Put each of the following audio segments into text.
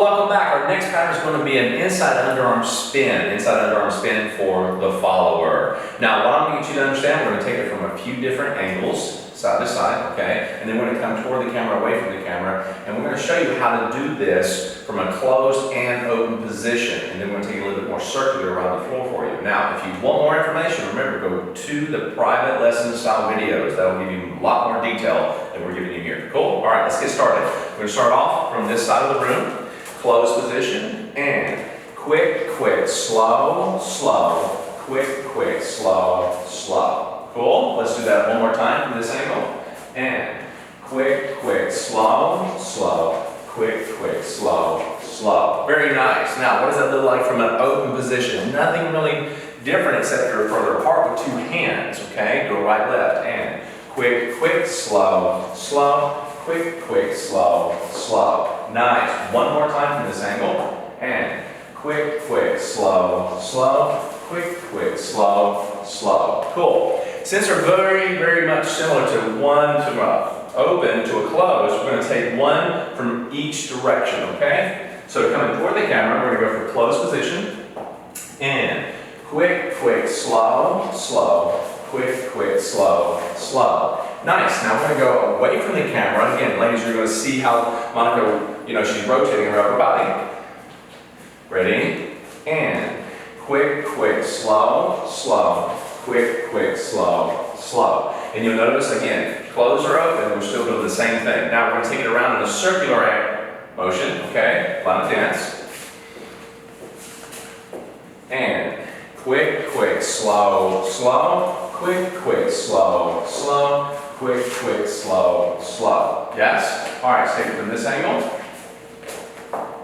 welcome back. Our next pattern is going to be an inside underarm spin for the follower. Now, what I'm going to get you to understand, we're going to take it from a few different angles, side to side, okay? And then we're going to come toward the camera, away from the camera, and we're going to show you how to do this from a closed and open position. And then we're going to take it a little bit more circular around the floor for you. Now, if you want more information, remember, go to the private lesson style videos. That will give you a lot more detail than we're giving you here. Cool? All right, let's get started. We're going to start off from this side of the room, closed position, and quick, quick, slow, slow, quick, quick, slow, slow. Cool? Let's do that one more time from this angle. And quick, quick, slow, slow, quick, quick, slow, slow. Very nice. Now, what does that look like from an open position? Nothing really different except you're further apart with two hands, okay? Go right, left, and quick, quick, slow, slow, quick, quick, slow, slow. Nice. One more time from this angle. And quick, quick, slow, slow, quick, quick, slow, slow. Cool. Since they're very, very much similar to one to open to a close, we're going to take one from each direction, okay? So coming toward the camera, we're going to go for closed position. And quick, quick, slow, slow, quick, quick, slow, slow. Nice. Now we're going to go away from the camera. Again, ladies, you're going to see how Monica, she's rotating her upper body. Ready? And quick, quick, slow, slow, quick, quick, slow, slow. And you'll notice again, closed or open, we're still doing the same thing. Now we're going to take it around in a circular motion, okay? Line of dance. And quick, quick, slow, slow, quick, quick, slow, slow, quick, quick, slow, slow. Yes? All right, take it from this angle.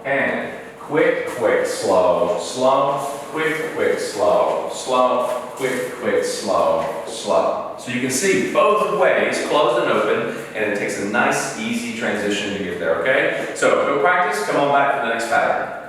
And quick, quick, slow, slow, quick, quick, slow, slow, quick, quick, slow, slow. So you can see both ways, closed and open, and it takes a nice, easy transition to get there, okay? So go practice, come on back for the next pattern.